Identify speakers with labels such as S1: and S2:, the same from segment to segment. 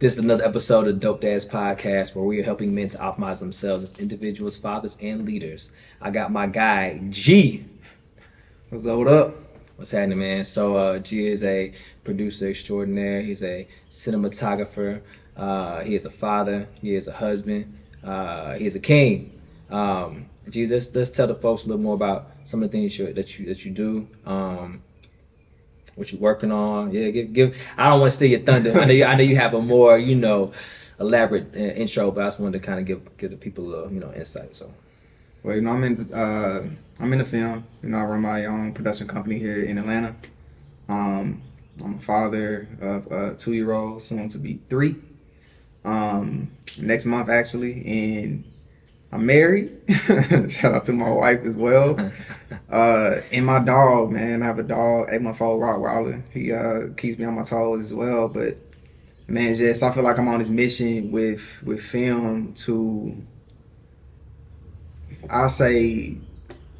S1: This is another episode of Dope Dads Podcast where we are helping men to optimize themselves as individuals, fathers, and leaders. I got my guy, G.
S2: What's up, what up?
S1: What's happening, man? So, G is a producer extraordinaire. He's a cinematographer. He is a father. He is a husband. He is a king. G, let's tell the folks a little more about some of the things that you do. What you working on? Yeah, give. I don't want to steal your thunder. I know you have a more elaborate intro, but I just wanted to kind of give the people a little insight. So,
S2: Well, I'm in the film. I run my own production company here in Atlanta. I'm a father of a 2-year-old, soon to be 3. Next month actually, and I'm married. Shout out to my wife as well. And my dog, man. I have a dog, 8-month-old Rottweiler. He keeps me on my toes as well. But man, just I feel like I'm on this mission with film to, I'll say,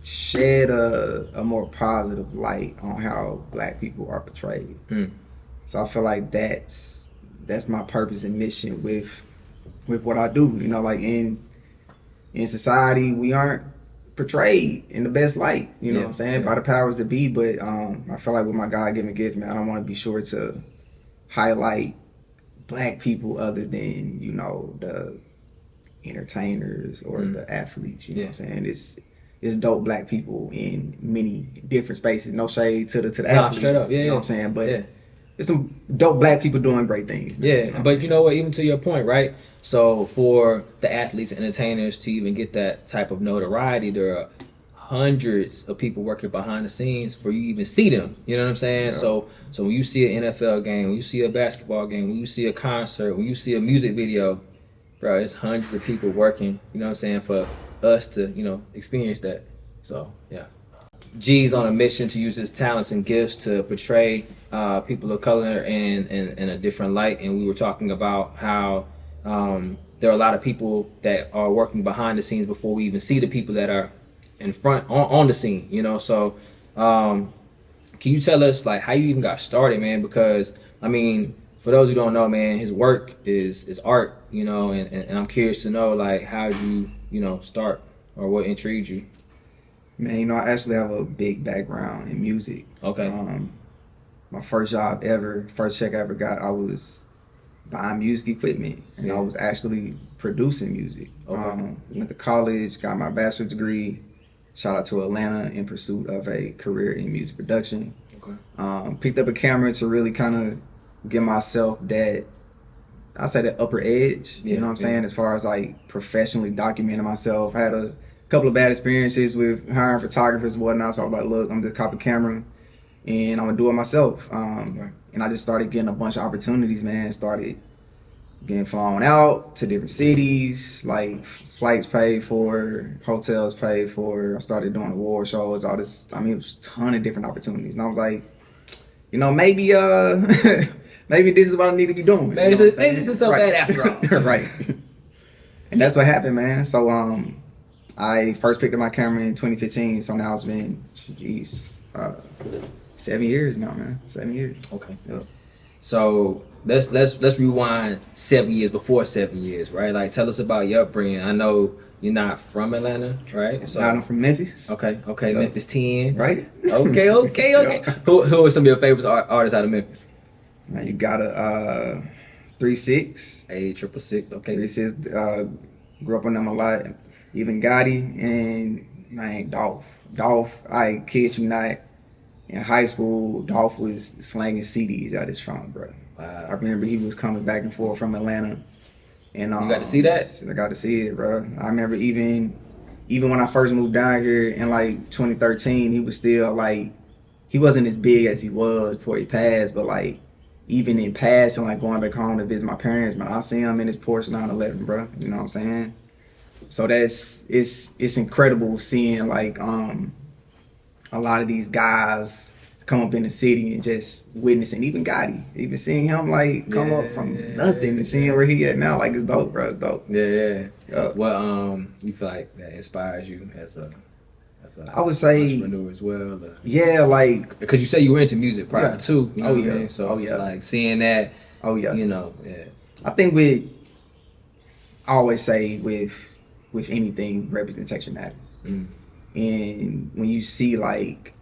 S2: shed a more positive light on how Black people are portrayed. So I feel like that's my purpose and mission with what I do. Like in society, we aren't portrayed in the best light, what I'm saying, by the powers that be. But I feel like with my God-given gift, man, I want to be sure to highlight Black people other than, the entertainers or the athletes, you know what I'm saying? It's dope Black people in many different spaces. No shade to the athletes,
S1: straight up.
S2: you know what I'm saying? But it's some dope Black people doing great things.
S1: Yeah, but you know what, even to your point, right? So for the athletes and entertainers to even get that type of notoriety, there are hundreds of people working behind the scenes for you to even see them. You know what I'm saying? Yeah. So when you see an NFL game, when you see a basketball game, when you see a concert, when you see a music video, bro, it's hundreds of people working, you know what I'm saying, for us to, experience that. So, yeah. G's on a mission to use his talents and gifts to portray people of color in a different light. And we were talking about how there are a lot of people that are working behind the scenes before we even see the people that are in front on the scene, So can you tell us like how you even got started, man? Because I mean, for those who don't know, man, his work is art, and I'm curious to know like how you start or what intrigued you.
S2: Man, I actually have a big background in music.
S1: Okay.
S2: My first job ever, first check I ever got, I was buying music equipment, and I was actually producing music.
S1: Okay.
S2: Went to college, got my bachelor's degree. Shout out to Atlanta in pursuit of a career in music production.
S1: Okay.
S2: Picked up a camera to really kind of give myself that, I say that upper edge, you know what I'm saying, as far as like professionally documenting myself. I had a couple of bad experiences with hiring photographers and whatnot, so I was like, look, I'm just cop a camera and I'm gonna do it myself. And I just started getting a bunch of opportunities, man. Started getting flown out to different cities, like flights paid for, hotels paid for. I started doing award shows, all this. I mean, it was a ton of different opportunities. And I was like, maybe maybe this is what I need to be doing.
S1: Maybe this is so bad after all.
S2: Right. And that's what happened, man. So I first picked up my camera in 2015, so now it's been 7 years now, man. 7 years.
S1: Okay.
S2: Yep.
S1: So let's rewind 7 years before 7 years, right? Like tell us about your upbringing. I know you're not from Atlanta, right?
S2: So I'm from Memphis.
S1: Okay. Yep. Memphis 10.
S2: Right.
S1: Okay. Yep. Who are some of your favorite artists out of Memphis?
S2: Man, you got a 3-6.
S1: Hey, 666. Okay.
S2: 3-6. Grew up on them a lot. Even Gotti and man, Dolph. I kid you not. In high school, Dolph was slanging CDs out his trunk, bro.
S1: Wow.
S2: I remember he was coming back and forth from Atlanta. And
S1: you got to see that?
S2: I got to see it, bro. I remember even when I first moved down here in like 2013, he was still like, he wasn't as big as he was before he passed, but like even in passing, like going back home to visit my parents, man, I see him in his Porsche 911, bro. You know what I'm saying? So it's incredible seeing like a lot of these guys come up in the city and just witnessing, even Gotti, even seeing him like come up from nothing and seeing where he at now, like it's dope, bro. It's dope.
S1: Yeah. Well, you feel like that inspires you as a
S2: I would say
S1: entrepreneur as well.
S2: Yeah, like
S1: because you say you were into music prior to, you know
S2: oh
S1: what I
S2: yeah,
S1: mean? So it's like seeing that.
S2: Oh yeah,
S1: you know, yeah.
S2: I think I always say with anything, representation matters.
S1: Mm.
S2: And when you see like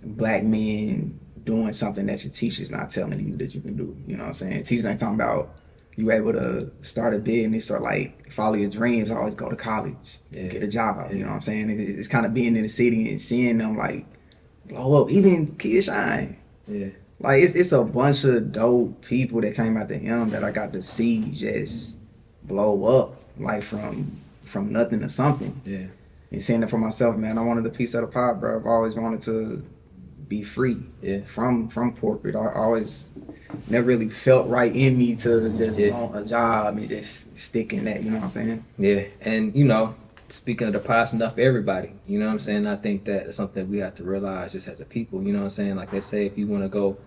S2: black men doing something that your teacher's not telling you that you can do, you know what I'm saying? Teachers ain't talking about you able to start a business or like follow your dreams. Always go to college, get a job. You know what I'm saying? It's kind of being in the city and seeing them like blow up, even Kid Shine.
S1: Yeah.
S2: Like it's a bunch of dope people that came out the M that I got to see just blow up, like from nothing to something.
S1: Yeah.
S2: And seeing it for myself, man, I wanted a piece of the pie, bro. I've always wanted to be free from corporate. I always never really felt right in me to just want a job and just stick in that, you know what I'm saying?
S1: Yeah. And, you know, speaking of the pie, it's enough for everybody. You know what I'm saying? I think that it's something we have to realize just as a people, you know what I'm saying? Like they say, if you want to go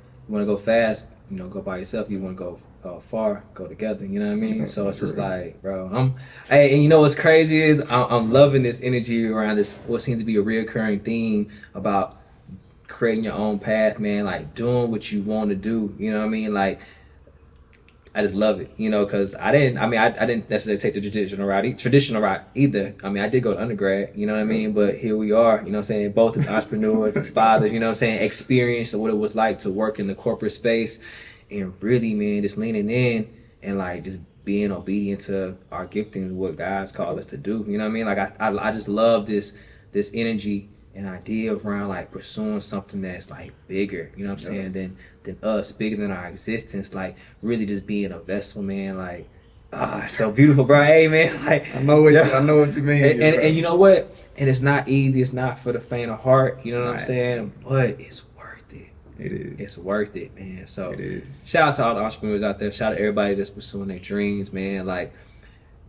S1: fast, you know, go by yourself. You want to go far, go together. You know what I mean? So it's just like, bro, and you know what's crazy is I'm loving this energy around this, what seems to be a reoccurring theme about creating your own path, man. Like doing what you want to do. You know what I mean? Like I just love it, you know, because I didn't necessarily take the traditional route either. I mean, I did go to undergrad, you know what I mean? But here we are, you know what I'm saying? Both as entrepreneurs, as fathers, you know what I'm saying? Experience of what it was like to work in the corporate space and really, man, just leaning in and like just being obedient to our gifting, what God's called us to do. You know what I mean? Like I just love this energy and idea around like pursuing something that's like bigger, you know what I'm saying, than us, bigger than our existence, like really just being a vessel, man. Like so beautiful, bro. Hey man, like
S2: I know what you mean.
S1: And you know what? And it's not easy, it's not for the faint of heart, you know what I'm saying? But it's worth it.
S2: It is.
S1: It's worth it, man. So
S2: it is.
S1: Shout out to all the entrepreneurs out there. Shout out to everybody that's pursuing their dreams, man. Like,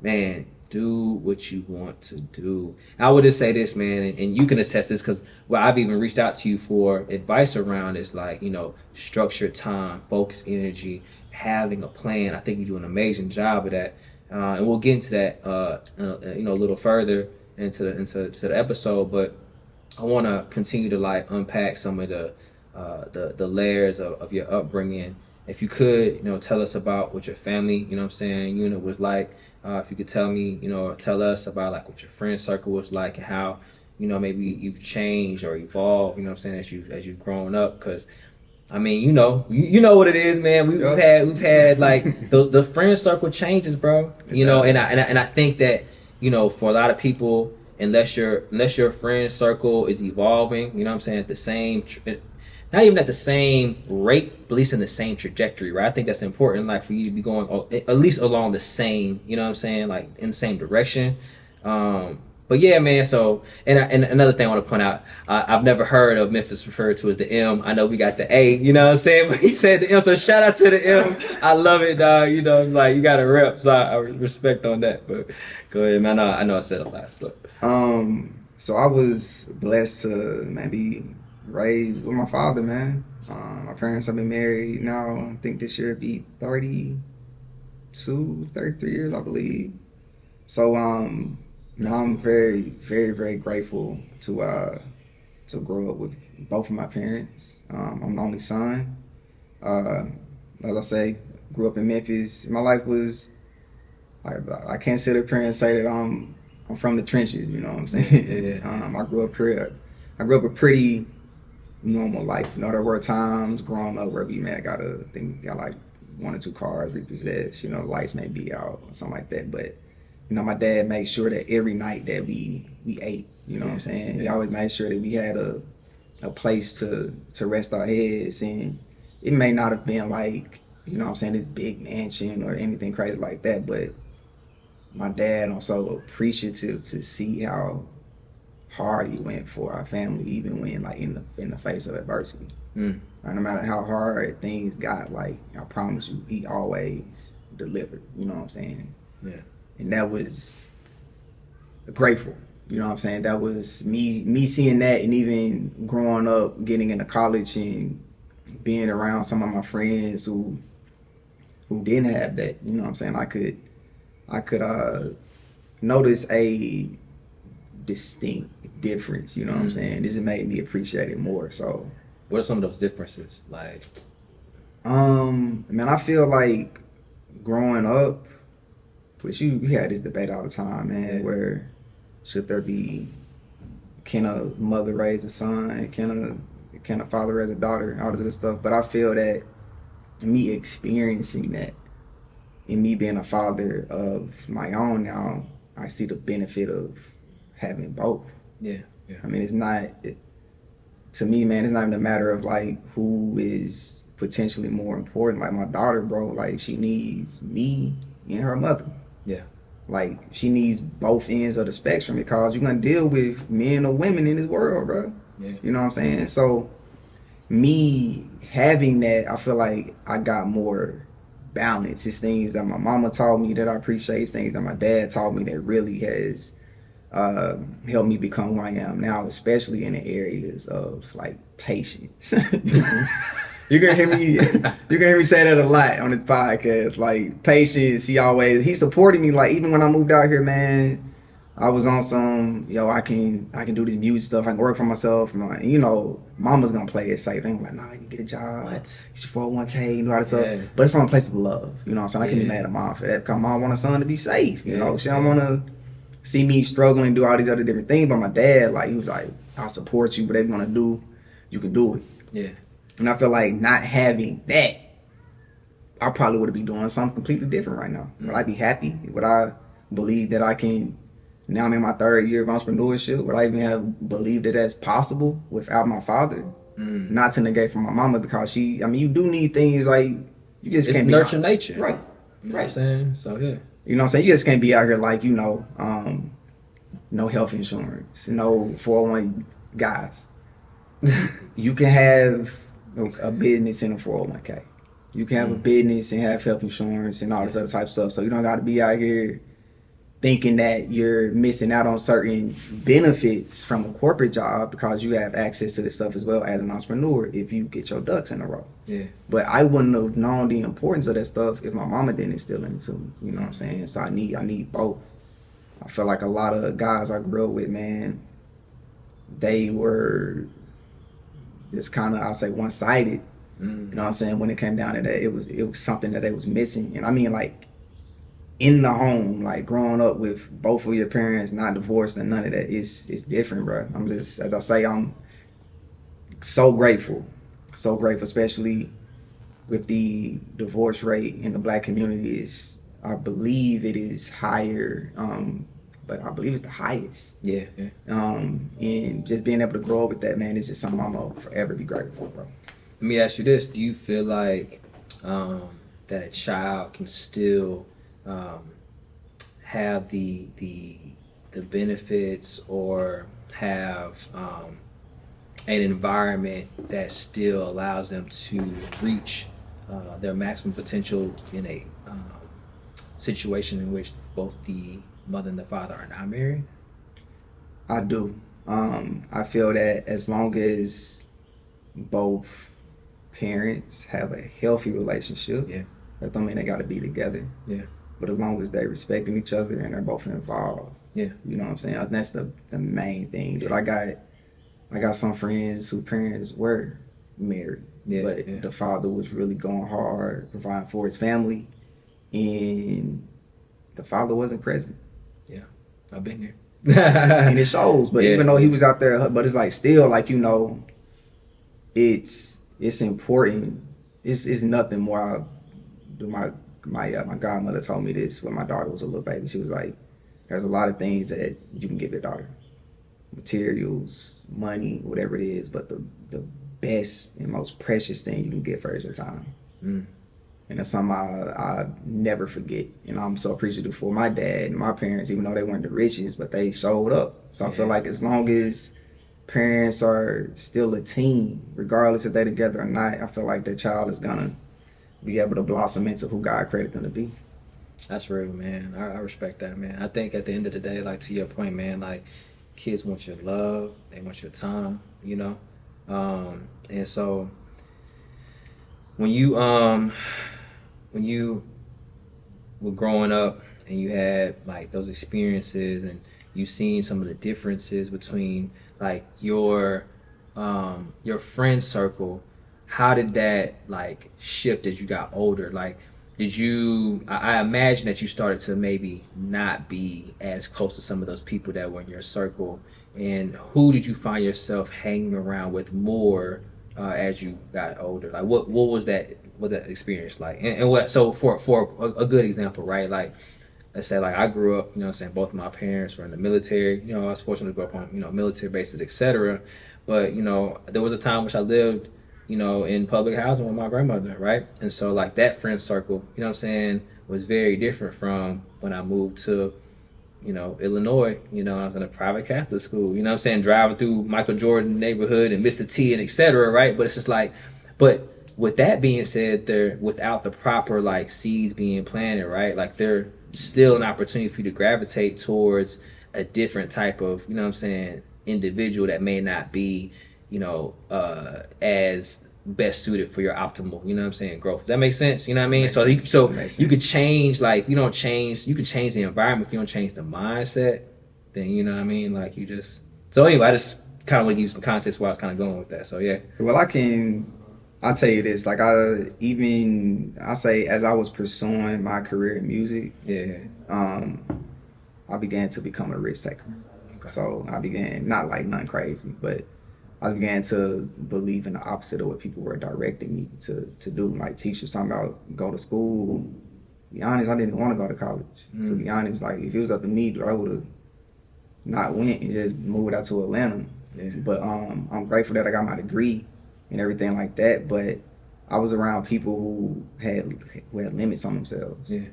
S1: man, do what you want to do. I would just say this, man, and you can attest this because what I've even reached out to you for advice around is like, you know, structured time, focus, energy, having a plan. I think you do an amazing job of that, and we'll get into that, you know, a little further into the episode. But I want to continue to like unpack some of the layers of your upbringing. If you could, you know, tell us about what your family, you know what I'm saying, unit was like. If you could tell me, you know, or tell us about like what your friend circle was like and how, you know, maybe you've changed or evolved, you know what I'm saying, as you've grown up. Because, I mean, you know what it is, man. We've had like the friend circle changes, bro. You know, and I think that, you know, for a lot of people, unless your friend circle is evolving, you know what I'm saying, at the same not even at the same rate, but at least in the same trajectory, right? I think that's important, like for you to be going at least along the same, you know what I'm saying, like in the same direction. But yeah, man. So and another thing I want to point out, I've never heard of Memphis referred to as the M. I know we got the A, you know what I'm saying, but he said the M. So shout out to the M. I love it, dog. You know, it's like you got a rep, so I respect on that. But go ahead, man. I know I said a lot.
S2: So I was blessed to maybe raised with my father, man. My parents have been married now, I think this year it'd be 33 years, I believe. So I'm very, very, very grateful to grow up with both of my parents. I'm the only son. As I say, grew up in Memphis. My life was, I can't sit up here and say that I'm from the trenches, you know what I'm saying? I grew up a pretty normal life. You know, there were times growing up where we got like 1 or 2 cars repossessed, you know, lights may be out or something like that. But, you know, my dad made sure that every night that we ate, you know what I'm saying? He always made sure that we had a place to rest our heads. And it may not have been like, you know what I'm saying, this big mansion or anything crazy like that, but my dad also appreciative to see how hard he went for our family, even when like in the face of adversity. Right, no matter how hard things got, like I promise you, he always delivered. You know what I'm saying? Yeah. And that was grateful. You know what I'm saying? That was me seeing that, and even growing up, getting into college and being around some of my friends who didn't have that. You know what I'm saying? I could notice a distinct difference, you know what I'm saying? This has made me appreciate it more. So
S1: what are some of those differences like?
S2: Man, I feel like growing up, which we had this debate all the time, man, where should there be, can a mother raise a son, can a father raise a daughter, all this good stuff. But I feel that me experiencing that and me being a father of my own now, I see the benefit of having both.
S1: Yeah.
S2: I mean, to me, man, it's not even a matter of like who is potentially more important. Like my daughter, bro, like she needs me and her mother.
S1: Yeah.
S2: Like she needs both ends of the spectrum because you're gonna deal with men or women in this world, bro.
S1: Yeah.
S2: You know what I'm saying? So me having that, I feel like I got more balance. It's things that my mama taught me that I appreciate. It's things that my dad taught me that really has helped me become who I am now, especially in the areas of like patience. You're gonna hear me say that a lot on this podcast. Like patience, he supported me. Like even when I moved out here, man, I was on some, I can do this music stuff. I can work for myself. And, mama's gonna play it safe. I'm like, nah, you get a job.
S1: What?
S2: Get your 401k, all that stuff.
S1: Yeah.
S2: But it's from a place of love. You know what I'm saying? I can't be mad at mom for that because mom want her son to be safe. She don't want to see me struggling and do all these other different things. But my dad, like, he was like, I'll support you. Whatever you want to do, you can do it.
S1: Yeah. And
S2: I feel like not having that, I probably would be doing something completely different right now. Would I be happy? Would I believe that I can? Now I'm in my 3rd year of entrepreneurship. Would I even have believed that that's possible without my father? Not to negate from my mama because you do need things like you just can't
S1: nurture nature.
S2: Right.
S1: You know what I'm saying? So yeah.
S2: You know what I'm saying? You just can't be out here like, no health insurance, no 401 guys. You can have a business and a 401k. You can have a business and have health insurance and all this other type of stuff. So you don't got to be out here thinking that you're missing out on certain benefits from a corporate job because you have access to this stuff as well as an entrepreneur if you get your ducks in a row.
S1: Yeah.
S2: But I wouldn't have known the importance of that stuff if my mama didn't instill it into me. You know what I'm saying? So I need both. I feel like a lot of guys I grew up with, man, they were just kind of, I'll say, one-sided. You know what I'm saying? When it came down to that, it was something that they was missing. And I mean, like, in the home, like growing up with both of your parents, not divorced and none of that, it's different, bro. I'm just, as I say, I'm so grateful, especially with the divorce rate in the Black community I believe it is higher, but I believe it's the highest.
S1: Yeah.
S2: And just being able to grow up with that, man, is just something I'm gonna forever be grateful for, bro.
S1: Let me ask you this: do you feel like that a child can still have the benefits or have an environment that still allows them to reach their maximum potential in a situation in which both the mother and the father are not married?
S2: I do. I feel that as long as both parents have a healthy relationship, that don't mean they got to be together.
S1: Yeah.
S2: But as long as they respecting each other and they're both involved, you know what I'm saying? I think that's the main thing. But I got some friends whose parents were married, but the father was really going hard, providing for his family, and the father wasn't present. Yeah,
S1: I've been here.
S2: And it shows. But even though he was out there, but it's like still like, it's important. It's nothing more. My godmother told me this when my daughter was a little baby. She was like, there's a lot of things that you can give your daughter. Materials, money, whatever it is, but the best and most precious thing you can give her is your time. And that's something I never forget. And I'm so appreciative for my dad and my parents, even though they weren't the richest, but they showed up. So I feel like as long as parents are still a team, regardless if they're together or not, I feel like the child is gonna be able to blossom into who God created them to be.
S1: That's real, man. I respect that, man. I think at the end of the day, like to your point, man, like kids want your love, they want your time, and so when you were growing up and you had like those experiences and you seen some of the differences between like your friend circle, how did that like shift as you got older? Like, did you, I imagine that you started to maybe not be as close to some of those people that were in your circle. And who did you find yourself hanging around with more as you got older? Like what was that experience like? And what, so for a good example, right? Like, let's say like I grew up, you know what I'm saying, both of my parents were in the military. You know, I was fortunate to grow up on, you know, military bases, etc. But, you know, there was a time which I lived, you know, in public housing with my grandmother, right? And so like that friend circle, you know what I'm saying, was very different from when I moved to, you know, Illinois. You know, I was in a private Catholic school, you know what I'm saying, driving through Michael Jordan neighborhood and Mr. T and etc. Right? But it's just like, but with that being said, there, without the proper like seeds being planted, right? Like there still an opportunity for you to gravitate towards a different type of, you know what I'm saying, individual that may not be, you know, as best suited for your optimal, you know what I'm saying, growth. Does that make sense? You know what I mean? You could change, like, if you don't change, you can change the environment. If you don't change the mindset, then, you know what I mean, like, you just, so anyway, I just kind of want to give you some context where I was kind of going with that. So yeah.
S2: Well, I'll tell you this, like I say as I was pursuing my career in music,
S1: Yeah.
S2: I began to become a risk taker.
S1: Okay.
S2: So I began, not like nothing crazy, but I began to believe in the opposite of what people were directing me to do. Like teachers talking about go to school. To be honest, I didn't want to go to college. To be honest, like if it was up to me, I would have not went and just moved out to Atlanta.
S1: Yeah.
S2: But I'm grateful that I got my degree and everything like that. But I was around people who had limits on themselves.
S1: Yeah.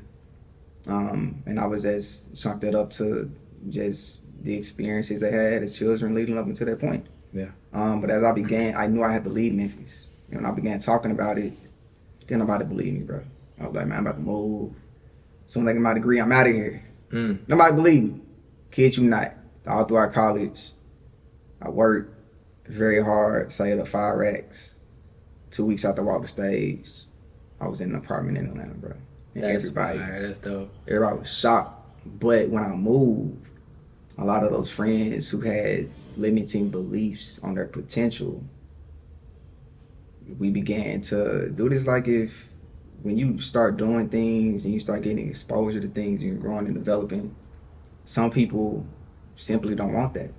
S2: And I was just chunked it up to just the experiences they had as children leading up until that point.
S1: Yeah.
S2: But as I began, I knew I had to leave Memphis. You know, when I began talking about it, didn't nobody believe me, bro. I was like, man, I'm about to move. Soon as I get my degree, I'm out of here. Nobody believed me. Kid you not. All throughout college, I worked very hard, saved up 5 racks. 2 weeks after I walked the stage, I was in an apartment in Atlanta, bro. And
S1: That's fire. That's dope.
S2: Everybody was shocked. But when I moved, a lot of those friends who had limiting beliefs on their potential, we began to do this. Like if when you start doing things and you start getting exposure to things and you're growing and developing, some people simply don't want that.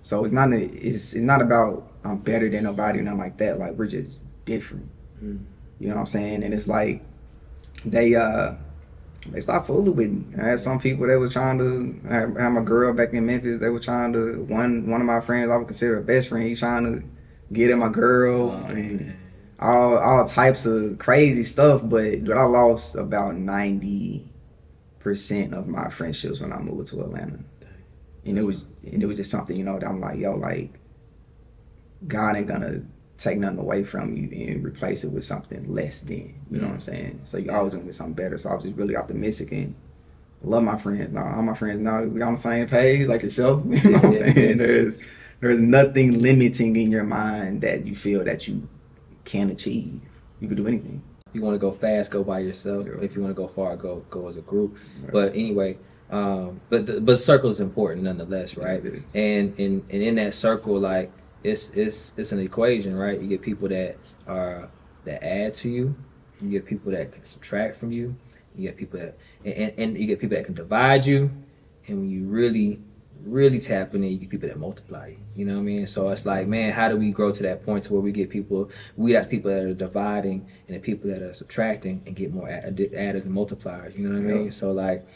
S2: So it's not about I'm better than nobody or nothing like that. Like we're just different. You know what I'm saying? And it's like they stopped fooling with me. I had some people that were trying to have my girl back in Memphis. They were trying to, one of my friends I would consider a best friend, he's trying to get at my girl and all types of crazy stuff. But I lost about 90% of my friendships when I moved to Atlanta. And it was just something, you know, that I'm like, yo, like God ain't gonna take nothing away from you and replace it with something less than, you know what I'm saying? So you always gonna get something better. So I was just really optimistic and love my friends. Now all my friends now we on the same page like yourself. You know what I'm saying? There's nothing limiting in your mind that you feel that you can't achieve. You can do anything.
S1: If you want to go fast, go by yourself. Sure. If you want to go far, go as a group. Right. But anyway, but the circle is important nonetheless, right? Yeah, and in that circle, like it's an equation, right? You get people that add to you. You get people that can subtract from you. You get people that and you get people that can divide you. And when you really tap in, you get people that multiply you. You know what I mean? So it's like, man, how do we grow to that point to where we got people that are dividing and the people that are subtracting and get more adders and multipliers? You know what I mean? So like,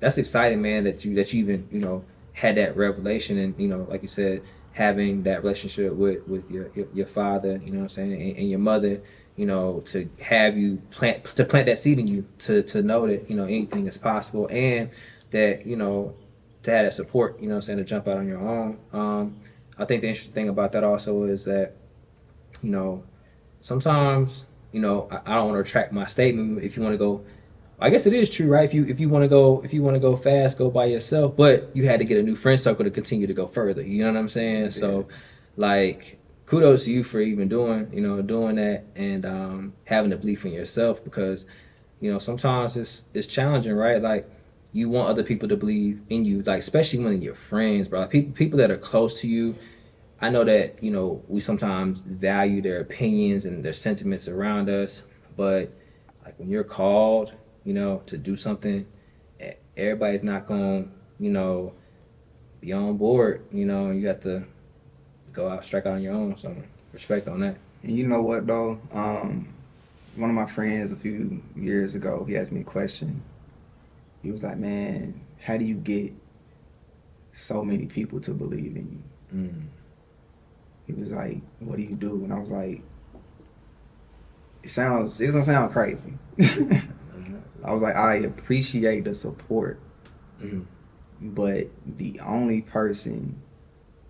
S1: that's exciting, man. That you even, you know, had that revelation and, you know, like you said, having that relationship with your father, you know what I'm saying, and your mother, you know, to have you plant that seed in you to know that, you know, anything is possible and that, you know, to have that support, you know what I'm saying, to jump out on your own. I think the interesting thing about that also is that, you know, sometimes, you know, I don't want to retract my statement. If you want to go, I guess it is true, right? If you want to go fast, go by yourself. But you had to get a new friend circle to continue to go further. You know what I'm saying? Yeah. So, like, kudos to you for even doing that and having the belief in yourself because, you know, sometimes it's challenging, right? Like, you want other people to believe in you, like especially when you're friends, bro. Like, people that are close to you. I know that, you know, we sometimes value their opinions and their sentiments around us, but like when you're called, to do something, everybody's not gonna, be on board. You have to go out, strike out on your own. So respect on that.
S2: And you know what though? One of my friends a few years ago, he asked me a question. He was like, "Man, how do you get so many people to believe in you?"
S1: Mm.
S2: He was like, "What do you do?" And I was like, it's gonna sound crazy. I was like, I appreciate the support, but the only person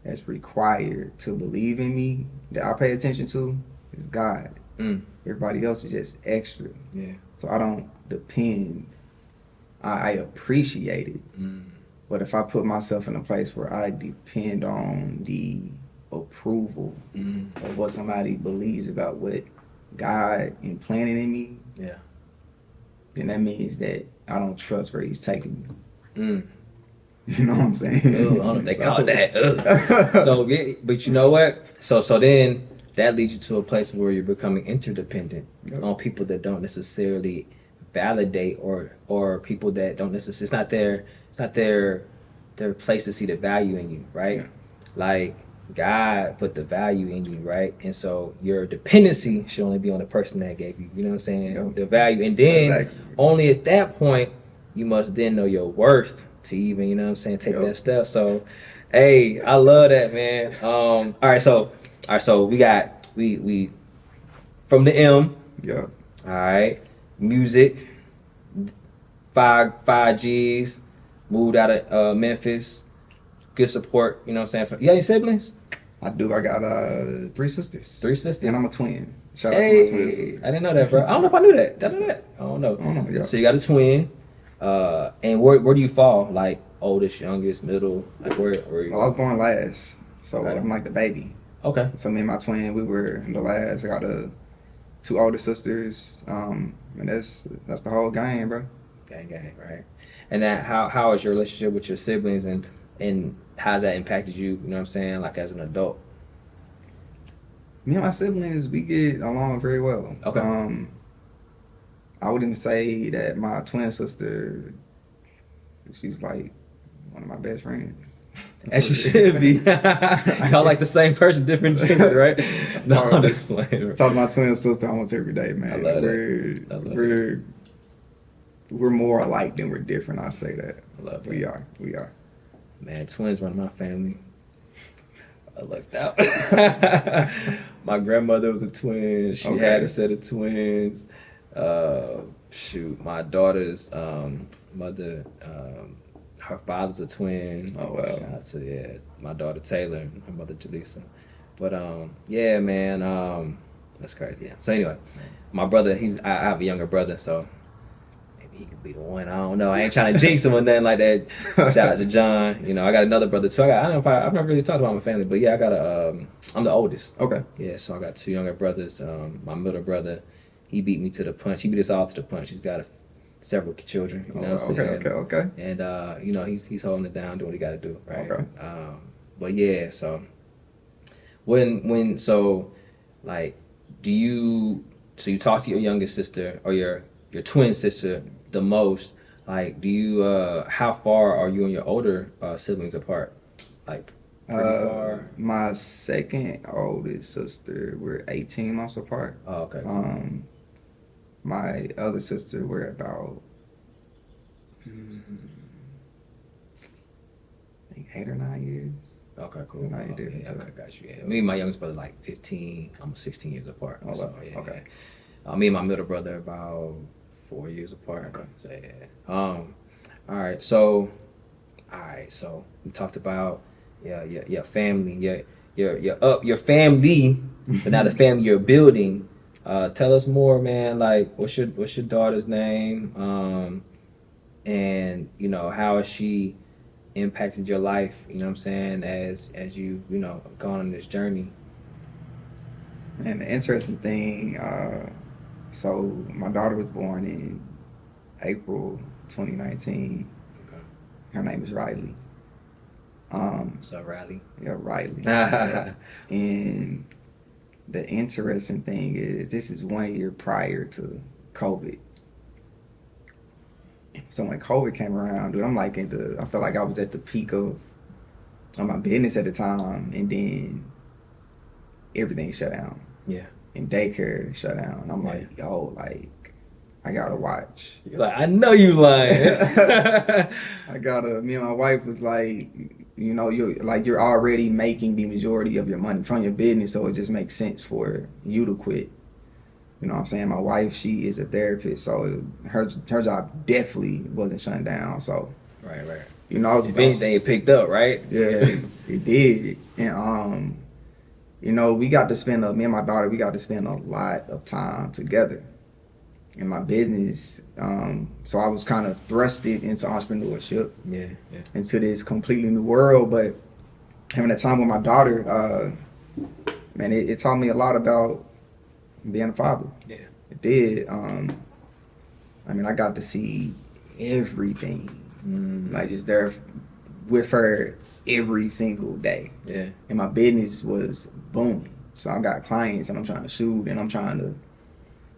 S2: that's required to believe in me that I pay attention to is God. Everybody else is just extra.
S1: Yeah.
S2: So I don't depend. I appreciate it, but if I put myself in a place where I depend on the approval of what somebody believes about what God implanted in me,
S1: yeah,
S2: then that means that I don't trust where He's taking
S1: me.
S2: You know what I'm saying?
S1: Ugh, I don't know if they call it that. Ugh. So, yeah, but you know what? So then that leads you to a place where you're becoming interdependent on people that don't necessarily validate or people that don't necessarily, it's not their place to see the value in you, right? Yeah. Like God put the value in you, right? And so your dependency should only be on the person that gave you, you know what I'm saying? The value. And then only at that point you must then know your worth to even, you know what I'm saying, take that step. So hey, I love that, man. All right, so we from the M.
S2: Yeah.
S1: All right. Music. Five G's. Moved out of Memphis. Good support, you know what I'm saying? You got any siblings?
S2: I do. I got 3 sisters.
S1: 3 sisters?
S2: And I'm a twin. Shout out to my twin sister.
S1: I didn't know that, bro. I don't know if I knew that. Did I know that? I don't know.
S2: Yeah.
S1: So you got a twin. And where do you fall? Like oldest, youngest, middle? Like where you?
S2: Well, I was born last. So I'm like the baby.
S1: Okay.
S2: So me and my twin, we were the last. I got 2 older sisters. And that's the whole game, bro.
S1: Gang, right? And that how is your relationship with your siblings and how's that impacted you, you know what I'm saying, like as an adult?
S2: Me and my siblings, we get along very well.
S1: Okay.
S2: I wouldn't say that my twin sister, she's like one of my best friends.
S1: As she should be. Y'all like the same person, different gender, right? No, I'm just playing.
S2: Talk to my twin sister almost every day, man.
S1: I love that.
S2: We're more alike than we're different. I say that.
S1: I love
S2: We are.
S1: Man, twins run my family. I lucked out. My grandmother was a twin. She had a set of twins. My daughter's mother, her father's a twin.
S2: Oh wow.
S1: Shout out to my daughter Taylor and her mother Jaleesa. But yeah, man, that's crazy. Yeah. So anyway, my brother, I have a younger brother, so he could be the one. I don't know. I ain't trying to jinx him or nothing like that. Shout out to John. I got another brother too. I've never really talked about my family, but yeah, I'm the oldest.
S2: Okay.
S1: Yeah, so I got 2 younger brothers. My middle brother, he beat me to the punch. He beat us all to the punch. He's got several children. You know what I'm saying?
S2: Okay.
S1: And he's holding it down, doing what he got to do. Right.
S2: Okay.
S1: But yeah, so you talk to your youngest sister or your twin sister the most, like do you how far are you and your older siblings apart? Like pretty far?
S2: My second oldest sister, we're 18 months apart.
S1: Oh, okay.
S2: My other sister, we're about I think 8 or 9 years.
S1: Okay, cool.
S2: Okay,
S1: got you. Yeah. Me and my youngest brother like 15, almost 16 years apart.
S2: Oh,
S1: so,
S2: yeah, okay.
S1: Me and my middle brother about 4 years apart.
S2: Okay.
S1: So yeah. All right. So we talked about your family, your family, but now the family you're building. Tell us more, man. Like, what's your daughter's name? And how has she impacted your life? You know what I'm saying? As you've gone on this journey.
S2: And the interesting thing, so my daughter was born in April 2019.
S1: Okay.
S2: Her name is Riley.
S1: What's up, Riley?
S2: Yeah, Riley. Yeah. And the interesting thing is, this is 1 year prior to COVID. So when COVID came around, dude, I felt like I was at the peak of my business at the time, and then everything shut down.
S1: Yeah.
S2: And daycare shut down. I'm like, yo, like, I gotta watch.
S1: You're like, I know you lying.
S2: Me and my wife was like, you're already making the majority of your money from your business, so it just makes sense for you to quit. You know what I'm saying? My wife, she is a therapist, so her job definitely wasn't shut down. So
S1: right.
S2: You know,
S1: if anything, it picked up, right?
S2: Yeah, it did. And we got to spend me and my daughter, we got to spend a lot of time together in my business. So I was kind of thrusted into entrepreneurship.
S1: Yeah.
S2: Into this completely new world. But having a time with my daughter, man, it taught me a lot about being a father.
S1: Yeah.
S2: It did. I got to see everything. Like, just there with her every single day.
S1: Yeah.
S2: And my business was booming. So I got clients and I'm trying to shoot and I'm trying to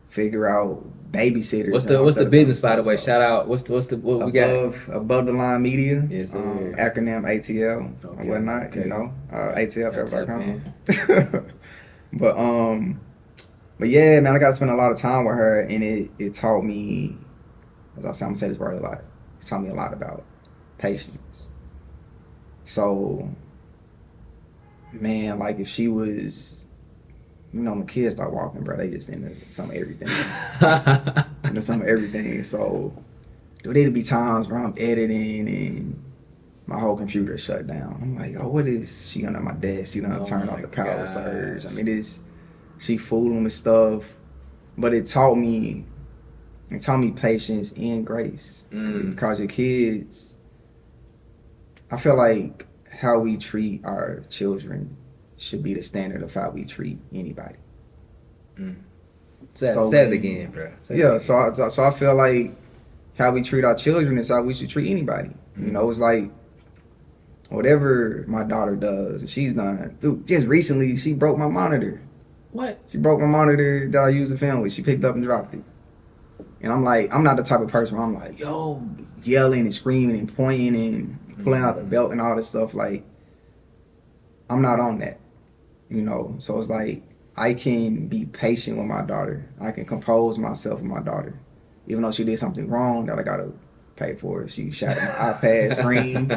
S2: figure out babysitters.
S1: What's the business, by the way? Shout out. What we got?
S2: Above the Line Media.
S1: Yes,
S2: acronym ATL or whatnot.
S1: Okay.
S2: ATL. But yeah, man, I got to spend a lot of time with her, and it taught me, as I say, I'm gonna say this word a lot. It taught me a lot about patience. So, man, like if she was, my kids start walking, bro, they just into some of everything. So, there'll be times where I'm editing and my whole computer shut down. I'm like, oh, what is she under my desk? She done turned off the power surge. She fooling with stuff, but it taught me patience and grace. Because your kids, I feel like how we treat our children should be the standard of how we treat anybody.
S1: Say it again, bro.
S2: So I feel like how we treat our children is how we should treat anybody. It's like whatever my daughter does, and she's done. Dude, just recently she broke my monitor.
S1: What?
S2: She broke my monitor that I use to film with. She picked up and dropped it. And I'm like, I'm not the type of person where I'm like, yo, yelling and screaming and pointing and pulling out the belt and all this stuff. Like, I'm not on that, So it's like, I can be patient with my daughter. I can compose myself with my daughter. Even though she did something wrong that I gotta pay for. She shattered my iPad screen.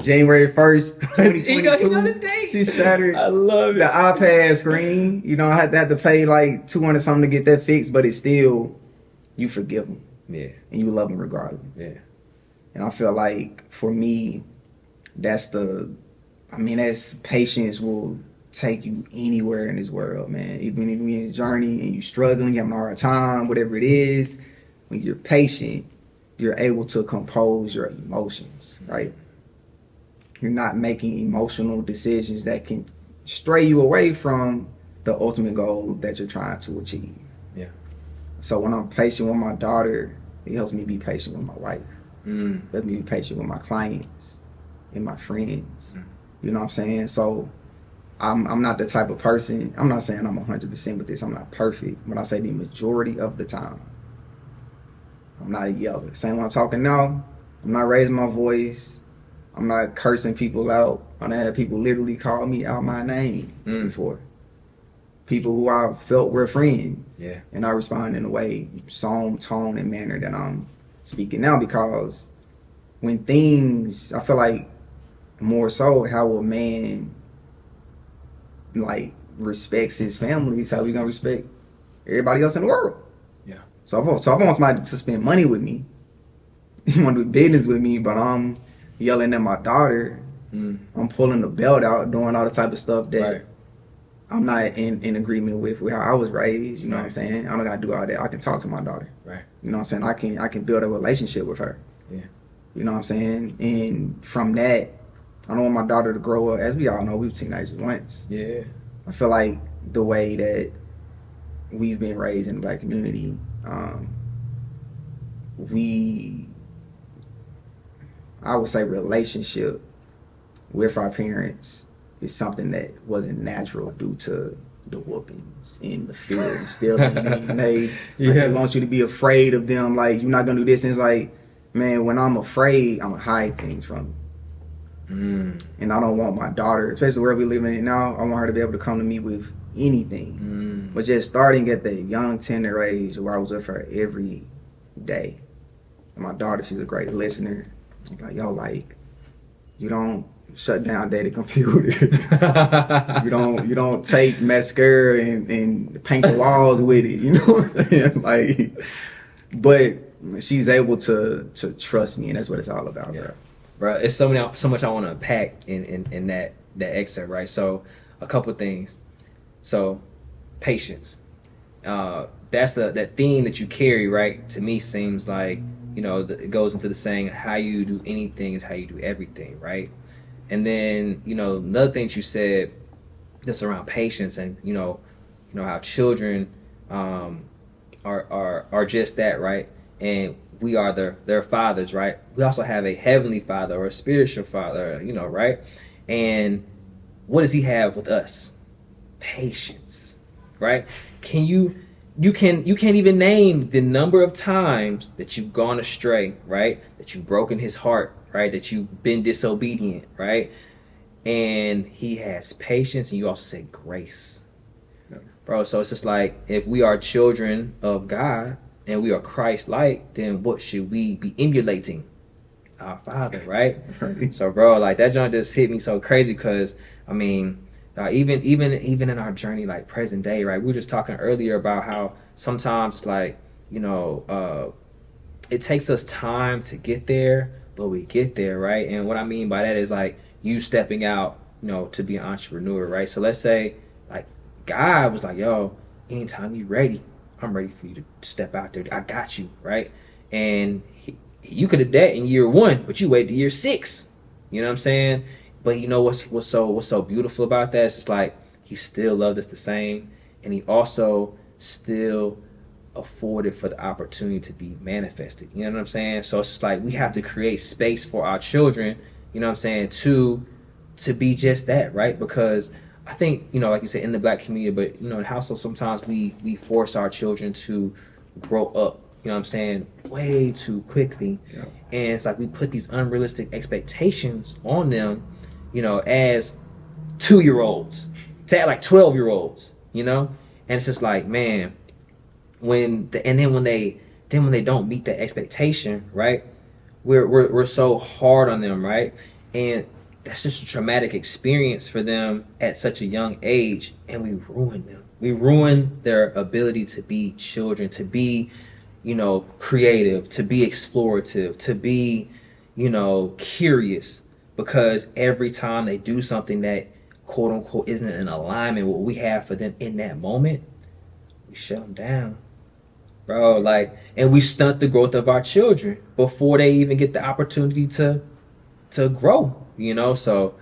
S2: January 1st, 2022.
S1: You know the date.
S2: She shattered
S1: I love it.
S2: The iPad screen. I had to pay like $200 something to get that fixed, but it's still, you forgive them.
S1: Yeah.
S2: And you love them regardless.
S1: Yeah.
S2: And I feel like for me, that's patience will take you anywhere in this world, man. Even if you're in a journey and you're struggling, you're having a hard time, whatever it is, when you're patient, you're able to compose your emotions, right? You're not making emotional decisions that can stray you away from the ultimate goal that you're trying to achieve.
S1: Yeah.
S2: So when I'm patient with my daughter, it helps me be patient with my wife. It helps me be patient with my clients and my friends. You know what I'm saying? So I'm not the type of person, I'm not saying I'm 100% with this, I'm not perfect, but I say the majority of the time, I'm not a yeller. Same when I'm talking now, I'm not raising my voice. I'm not cursing people out. I had people literally call me out my name before. People who I felt were friends.
S1: Yeah. And
S2: I respond in a way, song, tone, and manner that I'm speaking now, because when things, I feel like more so how a man like respects his family is how we gonna respect everybody else in the world. So I want somebody to spend money with me. You want to do business with me, but I'm yelling at my daughter. I'm pulling the belt out, doing all the type of stuff that I'm not in agreement with how I was raised. You know what I'm saying? I don't gotta do all that. I can talk to my daughter.
S1: Right.
S2: You know what I'm saying? I can build a relationship with her.
S1: Yeah.
S2: You know what I'm saying? And from that, I don't want my daughter to grow up. As we all know, we were teenagers once.
S1: Yeah.
S2: I feel like the way that we've been raised in the Black community, I would say relationship with our parents is something that wasn't natural due to the whoopings and the fear instilling in you. And they want you to be afraid of them. Like, you're not gonna do this. And it's like, man, when I'm afraid, I'm gonna hide things from you. And I don't want my daughter, especially where we living in now, I want her to be able to come to me with anything. But just starting at the young, tender age where I was with her every day. And my daughter, she's a great listener. I was like, yo, like, you don't shut down daddy computer. you don't take mascara and paint the walls with it. You know what I'm saying? Like, but she's able to trust me, and that's what it's all about,
S1: bro. It's so much I want to unpack in that excerpt, right? So a couple things. So patience. That's that theme that you carry, right? To me, seems like, you know, it goes into the saying, how you do anything is how you do everything, right? And then, you know, another thing you said that's around patience, and you know how children are just that, right? And we are their fathers, right? We also have a heavenly father or a spiritual father, you know, right? And what does he have with us? Patience, right? You can't even name the number of times that you've gone astray, right? That you've broken his heart, right? That you've been disobedient, right? And he has patience, and you also say grace, bro. So it's just like, if we are children of God and we are Christ-like, then what should we be emulating? Our Father, right? So, bro, like, that joint just hit me so crazy, because I mean, even in our journey, like present day, right? We were just talking earlier about how sometimes, like, you know, it takes us time to get there, but we get there, right? And what I mean by that is, like, you stepping out, you know, to be an entrepreneur, right? So let's say, like, God was like, yo, anytime you're ready, I'm ready for you to step out there. I got you, right? And you could have that in year 1, but you waited to year 6. You know what I'm saying? But you know what's so beautiful about that? It's just like, he still loved us the same, and he also still afforded for the opportunity to be manifested. You know what I'm saying? So it's just like, we have to create space for our children, you know what I'm saying, to be just that, right? Because I think, you know, like you said, in the black community, but, you know, in households, sometimes we force our children to grow up, you know what I'm saying, way too quickly. Yeah. And it's like, we put these unrealistic expectations on them, you know, as 2-year-olds to like 12-year-olds, you know? And it's just like, man, when they don't meet that expectation, right? We're so hard on them, right? And that's just a traumatic experience for them at such a young age, and we ruin them. We ruin their ability to be children, to be, you know, creative, to be explorative, to be, you know, curious, because every time they do something that quote unquote isn't in alignment with what we have for them in that moment, we shut them down, bro. Like, and we stunt the growth of our children before they even get the opportunity to grow, you know? So,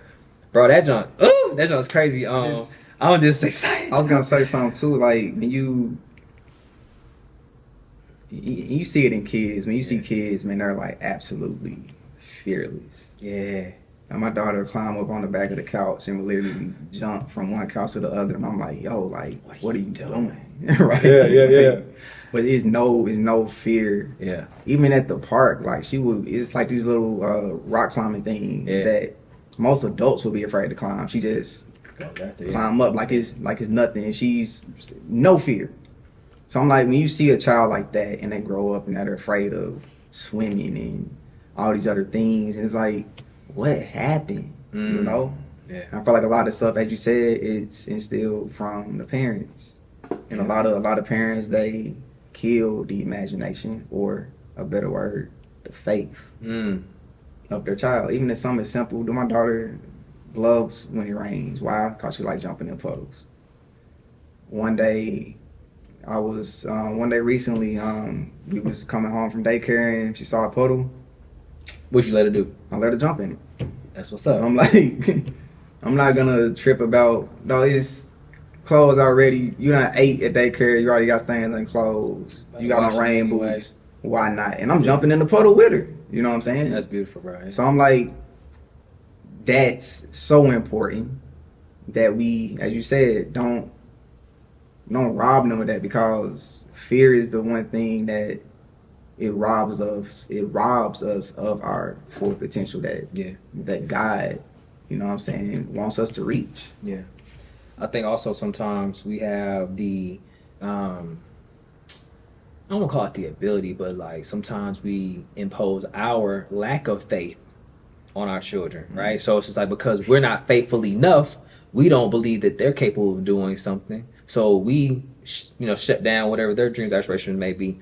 S1: bro, that joint's crazy. I'm just excited.
S2: I was gonna say something too, like, when you see it in kids, when you see kids, man, they're like absolutely fearless.
S1: Yeah.
S2: And my daughter would climb up on the back of the couch and would literally jump from one couch to the other, and I'm like, yo, like, what are you doing? Right?
S1: Yeah.
S2: But it's no fear.
S1: Yeah.
S2: Even at the park, like, it's like these little rock climbing things that most adults would be afraid to climb. She just climb up like it's nothing, and she's no fear. So I'm like, when you see a child like that and they grow up and they're afraid of swimming and all these other things, and it's like, what happened? You know?
S1: Yeah.
S2: I feel like a lot of stuff, as you said, it's instilled from the parents. And a lot of parents, they kill the imagination, or a better word, the faith of their child. Even if something is simple, my daughter loves when it rains. Why? Because she likes jumping in puddles. One day recently, we was coming home from daycare and she saw a puddle.
S1: What'd you let her do?
S2: I let her jump in it.
S1: That's what's up.
S2: I'm like, I'm not gonna trip about, no, it's clothes already. You done ate at daycare, you already got stains on clothes. You got on rain boots. Why not? And I'm jumping in the puddle with her. You know what I'm saying?
S1: That's beautiful, bro.
S2: So I'm like, that's so important that we, as you said, don't don't rob them of that, because fear is the one thing that it robs us. It robs us of our full potential that God, you know what I'm saying, wants us to reach.
S1: Yeah. I think also sometimes we have the I don't want to call it the ability, but like sometimes we impose our lack of faith on our children, right? So it's just like because we're not faithful enough, we don't believe that they're capable of doing something. So we, shut down whatever their dreams, aspirations may be.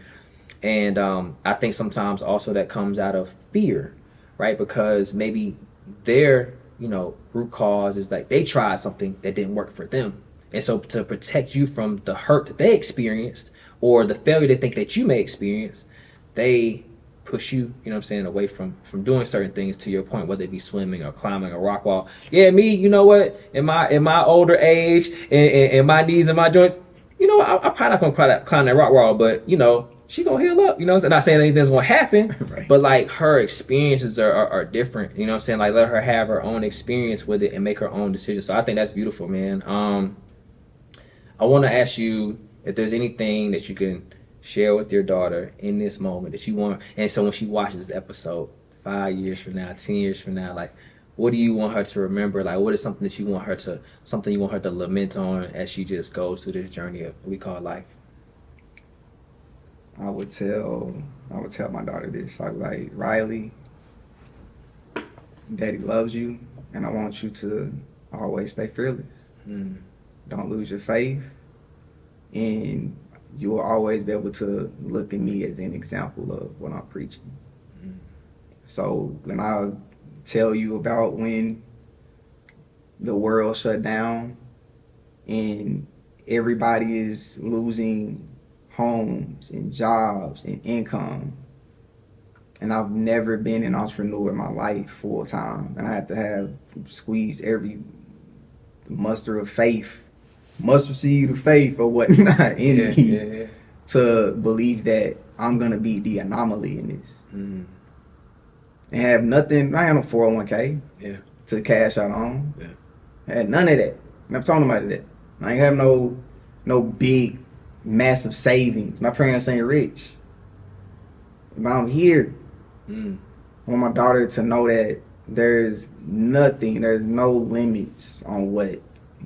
S1: And I think sometimes also that comes out of fear, right? Because maybe their, root cause is like they tried something that didn't work for them. And so to protect you from the hurt that they experienced or the failure they think that you may experience, they push you, away from doing certain things, to your point, whether it be swimming or climbing a rock wall. Yeah, me, you know what? In my older age and my knees and my joints, I'm probably not gonna climb that rock wall, but she gonna heal up, I'm not saying anything's gonna happen,
S2: Right.
S1: but like her experiences are different, like let her have her own experience with it and make her own decisions. So I think that's beautiful, man. I want to ask you if there's anything that you can share with your daughter in this moment that you want, and so when she watches this episode 5 years from now, 10 years from now, like what do you want her to remember? Like what is something that you want her to lament on as she just goes through this journey of what we call life?
S2: I would tell my daughter this. Like Riley, Daddy loves you, and I want you to always stay fearless. Don't lose your faith, and you will always be able to look at me as an example of what I'm preaching. So when I tell you about when the world shut down and everybody is losing homes and jobs and income, and I've never been an entrepreneur in my life full time, and I had to squeeze every mustard seed of faith or whatnot in me to believe that I'm gonna be the anomaly in this. And have nothing. I had no 401k to cash out on. I had none of that. And I'm talking about that. I ain't have no big massive savings. My parents ain't rich, but I'm here. I want my daughter to know that there's no limits on what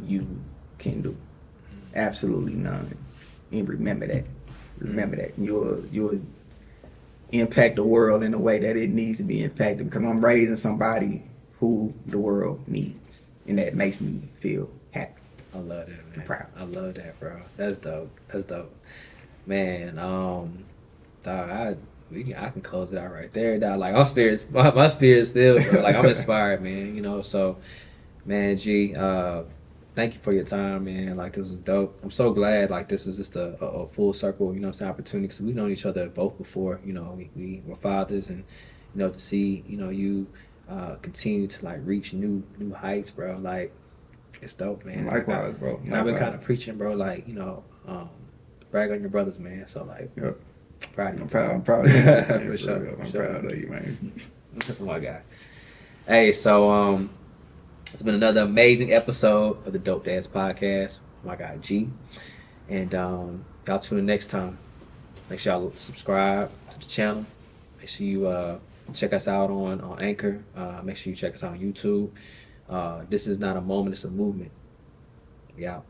S2: you can do. Absolutely none. And remember that. You'll impact the world in a way that it needs to be impacted, because I'm raising somebody who the world needs, and that makes me feel happy.
S1: I love that, man.
S2: I'm proud.
S1: I love that, bro. That's dope. Man, dog, I can close it out right there, dog. Like my spirit's filled, bro. Like I'm inspired, man. So, man, G, thank you for your time, man. Like this is dope. I'm so glad like this is just a full circle, opportunity, because we've known each other both before. We were fathers, and to see you continue to like reach new heights, bro. Like it's dope, man.
S2: Likewise, bro.
S1: I've been kind of preaching, bro. Like brag on your brothers, man. So like, proud of you.
S2: I'm proud of you.
S1: For sure.
S2: I'm proud of you, man.
S1: Oh my God. Hey, so it's been another amazing episode of the Dope Dads Podcast. My guy G, and y'all tune in next time. Make sure y'all subscribe to the channel. Make sure you check us out on Anchor. Make sure you check us out on YouTube. This is not a moment; it's a movement. We out.